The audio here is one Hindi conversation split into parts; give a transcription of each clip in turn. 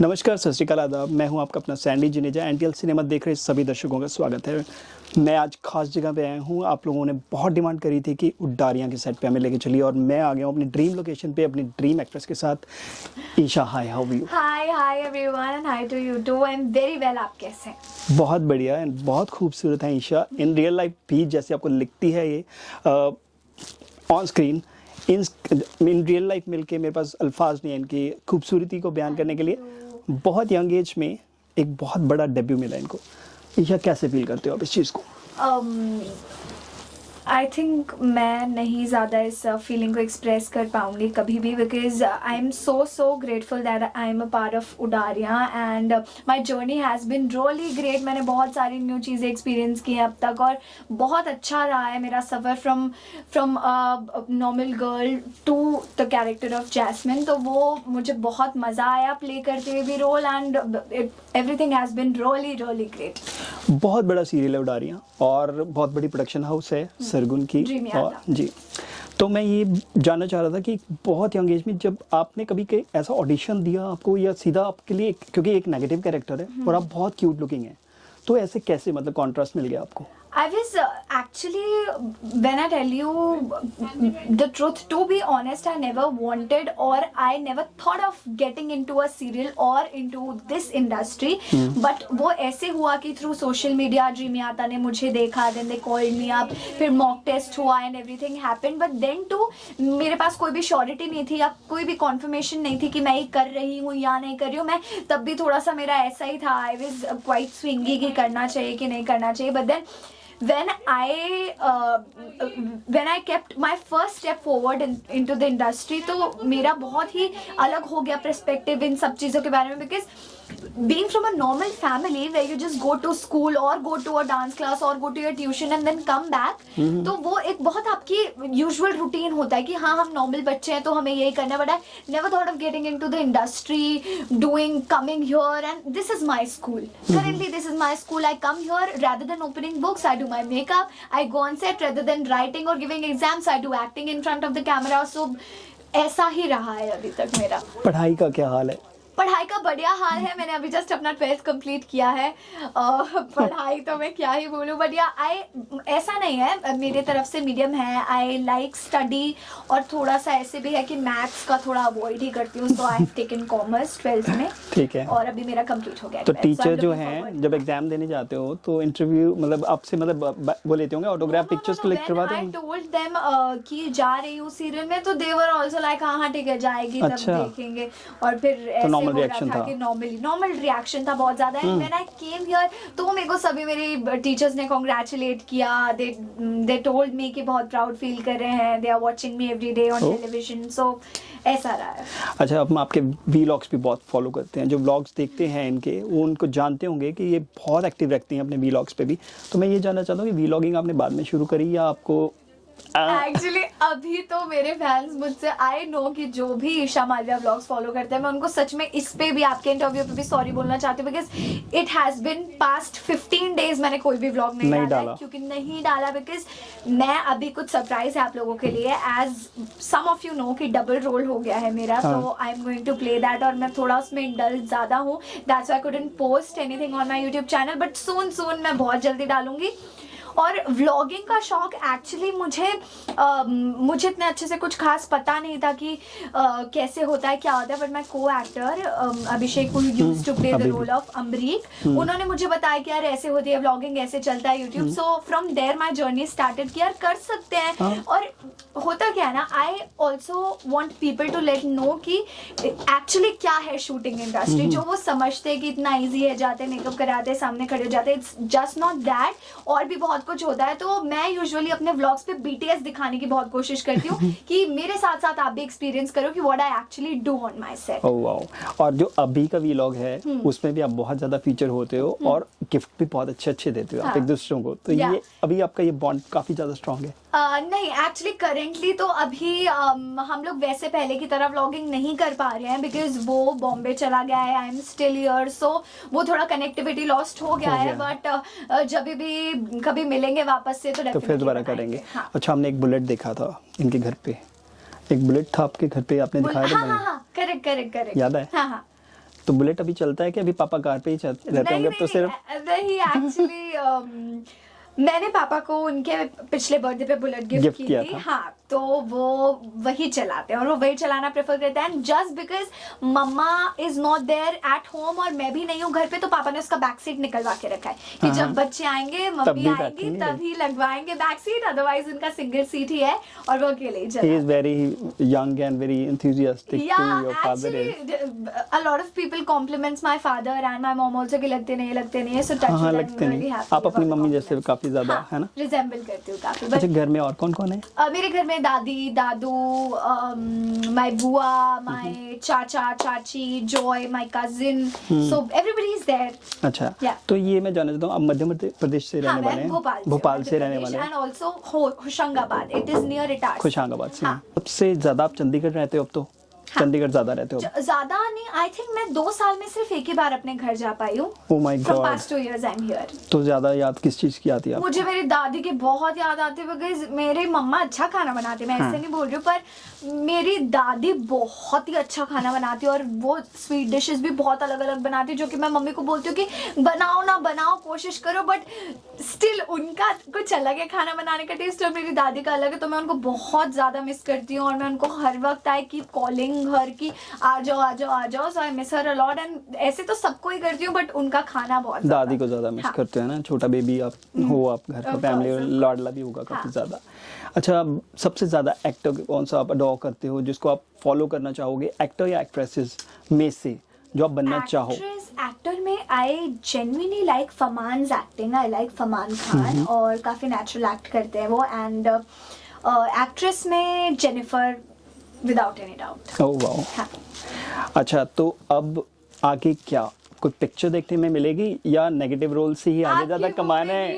नमस्कार, सत श्री अकाल, आदाब। मैं हूं आपका अपना सैंडी जुनेजा। एनटीएल सिनेमा देख रहे सभी दर्शकों का स्वागत है। मैं आज खास जगह पे आया हूं। आप लोगों ने बहुत डिमांड करी थी कि उड्डारियां के सेट पे हमें लेके चलिए, और मैं आ गया हूं अपनी ड्रीम लोकेशन पे अपनी ड्रीम एक्ट्रेस के साथ। Isha, hi, how are you? Hi everyone and hi to you too. I am very well. आप कैसे हैं? बहुत बढ़िया है, बहुत खूबसूरत है ईशा। इन रियल लाइफ भी जैसे आपको लिखती है ये on screen, in real life मिलके मेरे पास अल्फाज नहीं है इनकी खूबसूरती को बयान करने के लिए। बहुत यंग एज में एक बहुत बड़ा डेब्यू मिला इनको। ईशा, कैसे फील करते हो आप इस चीज़ को? आई थिंक मैं नहीं ज़्यादा इस फीलिंग को एक्सप्रेस कर पाऊँगी कभी भी, because I am so grateful that I am a part of Udaariyaan and my journey has been really great. मैंने बहुत सारी न्यू चीज़ें एक्सपीरियंस की हैं अब तक, और बहुत अच्छा रहा है मेरा सफ़र from normal girl to the character of Jasmine. तो वो मुझे बहुत मज़ा आया प्ले करते हुए भी role, and everything has been really great. बहुत बड़ा सीरियल है उडारियाँ, और बहुत बड़ी प्रोडक्शन हाउस है सरगुन की। और जी, तो मैं ये जानना चाह रहा था कि बहुत यंग एज में जब आपने कभी ऐसा ऑडिशन दिया आपको, या सीधा आपके लिए, क्योंकि एक नेगेटिव कैरेक्टर है और आप बहुत क्यूट लुकिंग है, तो ऐसे कैसे मतलब कॉन्ट्रास्ट मिल गया आपको? I was actually, when I tell you the truth, to be honest, I never wanted or I never thought of getting into a serial or into this industry. But वो ऐसे हुआ कि through social media ड्रीमियाता ने मुझे देखा, then they called me up, फिर mock test हुआ and everything happened. But then too मेरे पास कोई भी surety नहीं थी या कोई भी confirmation नहीं थी कि मैं ये कर रही हूँ या नहीं कर रही हूँ। मैं तब भी थोड़ा सा मेरा ऐसा ही था, I was quite swingy कि करना चाहिए कि नहीं करना चाहिए। But then when I kept my first step forward into the industry, तो मेरा बहुत ही अलग हो गया perspective इन सब चीज़ों के बारे में, because being from a normal family where you just go to school or go to a dance class or go to your tuition and then come back, तो वो एक बहुत आपकी usual routine होता है कि हाँ हम normal बच्चे हैं तो हमें यही करना है। But I never thought of getting into the industry, coming here, and this is my school. Currently this is my school. I come here, rather than opening books, I do my makeup. I go on set, rather than writing or giving exams, I do acting in front of the camera. So ऐसा ही रहा है अभी तक मेरा। पढ़ाई का क्या हाल है? पढ़ाई का बढ़िया हाल है। मैंने अभी जस्ट अपना 12th कंप्लीट किया है। पढ़ाई तो मैं क्या ही बोलूँ, बट या ऐसा नहीं है, मेरे तरफ से मीडियम है। आई लाइक स्टडी, और थोड़ा सा ऐसे भी है कि मैथ्स का थोड़ा अवॉइड ही करती हूँ। तो I have taken commerce 12th में। ठीक है। और अभी मेरा कंप्लीट हो गया। तो टीचर जो हैं जब एग्जाम देने जाते हो तो इंटरव्यू मतलब आपसे मतलब वो लेते होंगे, ऑटोग्राफ पिक्चर्स कलेक्ट करवाते हैं? आई टोल्ड देम कि जा रही हूँ सीरियल में, तो दे वर आल्सो लाइक हाँ ठीक है जाएगी, तब देखेंगे। और फिर ऐसे रिएक्शन था कि नॉर्मल रिएक्शन था बहुत ज्यादा। And when I came here तो मेरे को सभी मेरी टीचर्स ने कांग्रेचुलेट किया। दे टोल्ड मी कि बहुत प्राउड फील कर रहे हैं, they are watching me every day on television. So ऐसा रहा है। अच्छा, अब हम आपके वीलॉग्स भी बहुत फॉलो करते हैं। जो व्लॉग्स देखते हैं इनके, वो उनको जानते होंगे कि ये बहुत एक्टिव रखती हैं अपने वीलॉग्स पे भी। तो मैं ये जानना चाहता हूँ कि वीलॉगिंग आपने बाद में शुरू करी या आपको एक्चुअली अभी तो मेरे फैंस मुझसे आई नो कि जो भी ईशा मालविया व्लॉग्स फॉलो करते हैं, मैं उनको सच में इस पे भी आपके इंटरव्यू पे भी सॉरी बोलना चाहती हूँ, because it has been past 15 days मैंने कोई भी व्लॉग नहीं डाला, क्योंकि नहीं डाला बिकॉज मैं अभी कुछ सरप्राइज है आप लोगों के लिए। As some of you know कि डबल रोल हो गया है मेरा, तो I am going to play that, और मैं थोड़ा उसमें इंडल्ज ज्यादा हूँ। That's why I couldn't post anything on my YouTube channel, but soon मैं बहुत जल्दी डालूंगी। और व्लॉगिंग का शौक एक्चुअली मुझे इतने अच्छे से कुछ खास पता नहीं था कि कैसे होता है, क्या होता है। But my co actor Abhishek who used to play the role of Amrik, उन्होंने मुझे बताया कि यार ऐसे होती है व्लॉगिंग, ऐसे चलता है YouTube. So from there my journey started कि यार कर सकते हैं। और होता क्या है ना, I also want people to let know कि एक्चुअली क्या है शूटिंग इंडस्ट्री। जो वो समझते हैं कि इतना ईजी है, जाते मेकअप कराते सामने खड़े हो जाते, इट्स जस्ट नॉट दैट, और भी बहुत कुछ होता है। तो मैं यूजुअली अपने व्लॉग्स पे बीटीएस दिखाने की बहुत कोशिश करती हूँ कि मेरे साथ साथ आप भी एक्सपीरियंस करो कि what I actually do on my set. Oh wow. और जो अभी का व्लॉग है उसमें भी आप बहुत ज्यादा फीचर होते हो और गिफ्ट भी बहुत अच्छे देते हो आप एक दूसरों को। तो ये अभी आपका ये बॉन्ड काफी ज्यादा स्ट्रांग है? नहीं, एक्चुअली करेंटली तो अभी हम लोग वैसे पहले की तरह व्लॉगिंग नहीं कर पा रहे हैं, बिकॉज वो बॉम्बे चला गया है, आई एम स्टिल हियर, सो वो थोड़ा कनेक्टिविटी लॉस्ट हो गया है। बट जब भी कभी मिलेंगे वापस से तो फिर दोबारा करेंगे। हाँ। अच्छा, हमने एक बुलेट देखा था इनके घर पे, एक बुलेट था आपके घर पे, आपने दिखाया था? हाँ, करेक्ट, याद है? हाँ। तो बुलेट अभी चलता है कि अभी पापा कार पे ही रहते होंगे अब तो सिर्फ? नहीं एक्चुअली मैंने पापा को उनके पिछले बर्थडे पे बुलेट गिफ्ट की किया थी। था। हाँ, तो वो वही चलाते हैं और वो वही चलाना प्रेफर करते हैं। Just because mama is not there at home और मैं भी नहीं हूँ घर पे, तो पापा ने उसका बैक सीट निकलवा के रखा है कि हाँ, जब बच्चे आएंगे, मम्मी तभी आएंगी, बैठेंगे। तभी लगवाएंगे बैक सीट, अदरवाइज उनका सिंगल सीट ही है और वो अकेले ही He चलाते is very young and very enthusiastic to your father is. actually, a lot of people compliments my father and my mom also कि लगते नहीं है, so touch हाँ, wood, I'm लगते really नहीं। happy आप अपनी about the मम्मी जैसे compliments. काफी ज्यादा हाँ, है ना? रिजेंबल करती हूँ काफी। अच्छा, घर में और कौन कौन है? मेरे घर में दादी दादू, माय बुआ, माय चाचा चाची, Joy, my cousin, so everybody is there. अच्छा, Yeah. तो ये मैं जानना चाहता हूँ, आप मध्य प्रदेश से हाँ, रहने वाले मैं हैं? भोपाल से रहने वाले हैं, and also Hoshangabad, it is near Itarsi. खुशहागाबाद से। हाँ। सबसे ज्यादा आप चंडीगढ़ रहते हो अब तो? हाँ। चंडीगढ़ ज्यादा रहते हो? ज्यादा नहीं, आई थिंक मैं 2 साल में सिर्फ एक ही बार अपने घर जा पाई हूँ। Oh my From God. past 2 years I'm here. तो ज्यादा याद किस चीज की आती है आपको? मुझे मेरी दादी की बहुत याद आती है बिकॉज मेरे मम्मा अच्छा खाना बनाते, मैं ऐसे नहीं बोल रही हूँ, पर मेरी दादी बहुत ही अच्छा खाना बनाती है और वो स्वीट डिशेस भी बहुत अलग अलग बनाती है, जो कि मैं मम्मी को बोलती हूँ कि बनाओ ना बनाओ, कोशिश करो, बट स्टिल उनका कुछ अलग है खाना बनाने का टेस्ट और मेरी दादी का अलग है, तो मैं उनको बहुत ज़्यादा मिस करती हूँ और मैं उनको हर वक्त आई कीप कॉलिंग हर की आ जाओ, so I miss her a lot. And ऐसे तो सबको ही करती हूँ, बट उनका खाना बहुत ज़्यादा। दादी को ज्यादा मिस हाँ। करते हैं ना, छोटा बेबी आप हो, आप घर का Of फैमिली course, of लाडला भी होगा काफी हाँ। ज्यादा। अच्छा, सबसे ज्यादा एक्टर कौन सा आप अडॉर करते हो, जिसको आप फॉलो करना चाहोगे, एक्टर या एक्ट्रेसेस में से जो आप बनना चाहो? एक्टर में I genuinely like Farman's acting, I like Farman Khan और काफी नेचुरल एक्ट करते हैं वो। एंड एक्ट्रेस में Jennifer, without any doubt. Oh wow. हाँ। अच्छा, तो अब आगे क्या कोई पिक्चर देखने में मिलेगी या नेगेटिव रोल से ही आगे ज्यादा कमाना है?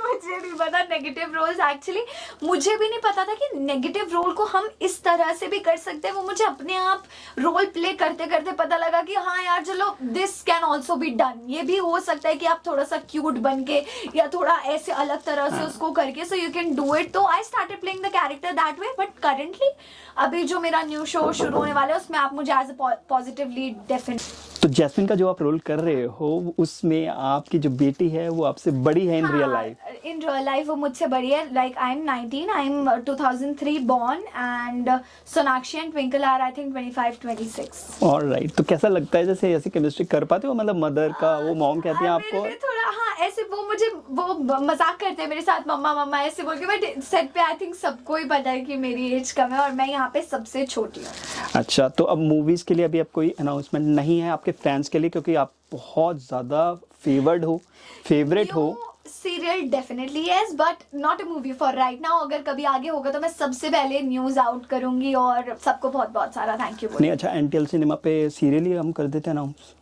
मुझे नहीं पता नेगेटिव रोल्स, एक्चुअली मुझे भी नहीं पता था कि नेगेटिव रोल को हम इस तरह से भी कर सकते हैं। वो मुझे अपने आप रोल प्ले करते करते पता लगा कि हाँ यार चलो, this can also be done, ये भी हो सकता है कि आप थोड़ा सा क्यूट बन के या थोड़ा ऐसे अलग तरह से उसको करके, so you can do it. तो I started playing the character that way, but currently अभी जो मेरा न्यू शो शुरू होने वाला है उसमें आप मुझे as a positive lead definitely. तो जैस्मिन का जो आप रोल कर रहे हो उसमें आपकी जो बेटी है वो आपसे बड़ी है in real life? In real life वो मुझसे बड़ी है। Like I am 19, I am 2003 born and Sonakshi and twinkle are I think 25-26। Alright, तो कैसा लगता है जैसे ऐसी केमिस्ट्री कर पाते हो, मतलब मदर का वो मॉम कहती है आपको? मेरे लिए थोड़ा हाँ ऐसे वो मुझे वो मजाक करते हैं मेरे साथ, मम्मा मम्मा ऐसे बोल के, बट सेट पे आई थिंक सबको ही पता है कि मेरी एज कम है और मैं यहाँ पे सबसे छोटी हूँ। अच्छा, तो अब मूवीज के लिए अभी आप कोई अनाउंसमेंट नहीं है आपके फैंस के लिए, क्योंकि आप बहुत ज्यादा फेवरेट हो? Serial definitely yes, but not a movie for right now. अगर कभी आगे होगा तो मैं सबसे पहले न्यूज आउट करूंगी और सबको बहुत बहुत सारा थैंक यू। नहीं, अच्छा, एनटीएल सिनेमा पे सीरियल ही हम कर देते हैं अनाउंस?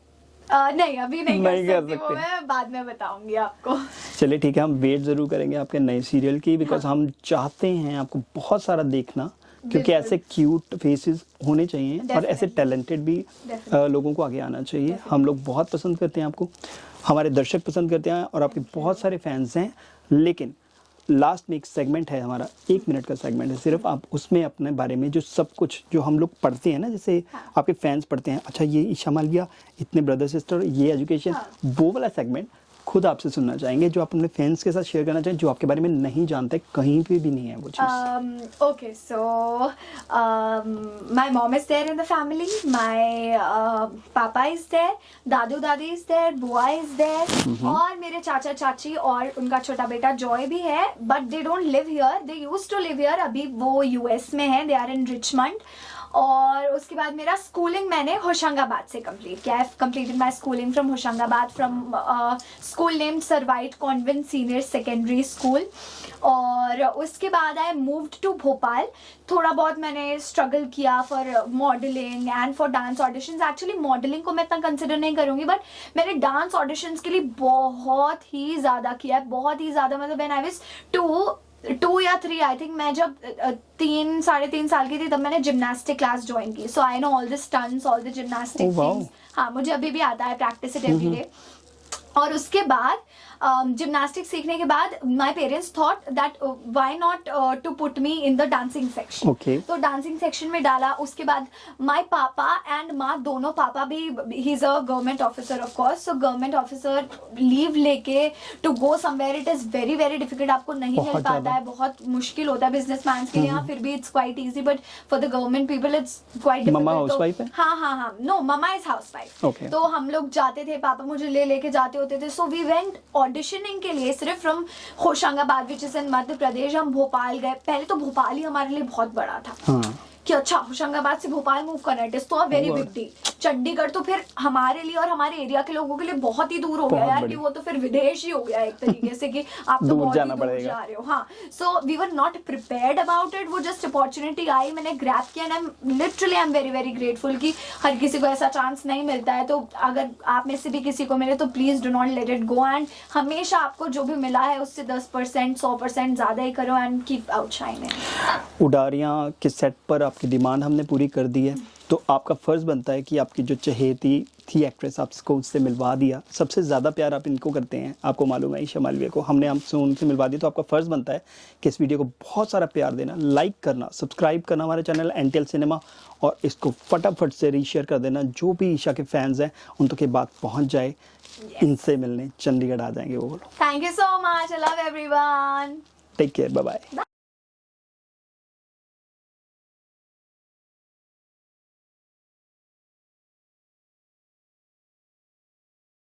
नहीं अभी नहीं नहीं कर कर सकती, वो सकते। मैं बाद में बताऊंगी आपको। चलिए ठीक है, हम वेट जरूर करेंगे आपके नए सीरियल की, बिकॉज हम चाहते हैं आपको बहुत सारा देखना, क्योंकि बिल्कुल। ऐसे क्यूट फेसेस होने चाहिए और ऐसे Definitely. टैलेंटेड भी Definitely. लोगों को आगे आना चाहिए। हम लोग बहुत पसंद करते हैं आपको, हमारे दर्शक पसंद करते हैं और आपके बहुत सारे फैंस हैं। लेकिन लास्ट में एक सेगमेंट है हमारा, 1 मिनट का सेगमेंट है सिर्फ, आप उसमें अपने बारे में जो सब कुछ जो हम लोग पढ़ते हैं ना, जैसे आपके फैंस पढ़ते हैं, अच्छा ये ईशा मालविया, इतने ब्रदर सिस्टर, ये एजुकेशन, वो वाला सेगमेंट खुद आपसे सुनना चाहेंगे, जो आप अपने फैंस के साथ शेयर करना चाहें, जो आपके बारे में नहीं जानते, कहीं पे भी नहीं है वो चीज़। Okay, so my mom is there in the family, my papa is there, दादू दादी is there, बुआ is there, और मेरे चाचा चाची और उनका छोटा बेटा जॉय भी है, but they don't live here, they used to live here, अभी वो US में है, they are in Richmond। और उसके बाद मेरा स्कूलिंग मैंने होशंगाबाद से कंप्लीट किया। I completed my schooling from Hoshangabad, from school named Servite convent senior secondary school. और उसके बाद आई मूव्ड टू भोपाल। थोड़ा बहुत मैंने स्ट्रगल किया for modelling and for dance auditions. Actually modelling को मैं इतना कंसिडर नहीं करूँगी, बट मैंने डांस ऑडिशंस के लिए बहुत ही ज़्यादा किया है, बहुत ही ज़्यादा। मतलब व्हेन आई वाज 2 या 3 आई थिंक, मैं जब 3-3.5 साल की थी तब मैंने जिमनास्टिक क्लास ज्वाइन की। So I know all the stunts, all the gymnastic Oh, wow. Things. हाँ, मुझे अभी भी आता है, प्रैक्टिस इट एवरी डे। और उसके बाद जिम्नास्टिक्स सीखने के बाद my parents thought that why not to put me in the dancing section. Okay. तो डांसिंग सेक्शन में डाला। उसके बाद माई पापा एंड माँ दोनों, पापा भी he is a government officer of course, so government officer leave लेके to go somewhere it is very very difficult. आपको नहीं बहुत मिल पाता ज़्यादा। है, बहुत मुश्किल होता है बिजनेसमैन के लिए। हाँ, फिर भी it's quite easy, but for the government people it's quite difficult. Mama housewife है? हाँ, no, mama is housewife. Okay. तो हम लोग जाते थे, पापा मुझे लेके जाते होते थे। सो वी वेंट ऑडिशनिंग के लिए सिर्फ from Hoshangabad which is in Madhya Pradesh. हम भोपाल गए। पहले तो भोपाल ही हमारे लिए बहुत बड़ा था हाँ कि अच्छा होशंगाबाद से भोपाल मूव करना, इट इज तो a very big deal. Chandigarh तो फिर हमारे लिए और हमारे एरिया के लोगों के लिए बहुत ही दूर हो गया बहुत यार, बड़ी। कि वो तो फिर विदेश ही हो गया एक तरीके से, कि आप तो दूर बहुत जाना ही दूर पड़ेगा। जा रहे हो। हाँ, so we were not prepared about it. वो जस्ट अपॉर्चुनिटी आई, मैंने ग्रैब किया, and literally I am very very grateful कि हर किसी को ऐसा चांस नहीं मिलता है। तो अगर आप में से भी किसी को मिले तो please do not let it go, and हमेशा आपको जो भी मिला है उससे 10% 100% ज्यादा ही करो, एंड कीप आउटशाइनिंग। उडारियाँ के सेट पर आपकी डिमांड हमने पूरी कर दी है, तो आपका फ़र्ज़ बनता है कि आपकी जो चहेती थी एक्ट्रेस, आपको उससे मिलवा दिया। सबसे ज़्यादा प्यार आप इनको करते हैं, आपको मालूम है ईशा मालवीय को। हमने आपसे उनसे मिलवा दिया, तो आपका फ़र्ज़ बनता है कि इस वीडियो को बहुत सारा प्यार देना, लाइक करना, सब्सक्राइब करना हमारे चैनल एनटीएल सिनेमा, और इसको फटाफट से रीशेयर कर देना। जो भी ईशा के फैंस हैं उन तक ये बात पहुँच जाए। इनसे मिलने चंडीगढ़ आ जाएंगे वो लोग। Thank you so much, I love everyone. Take care, bye bye.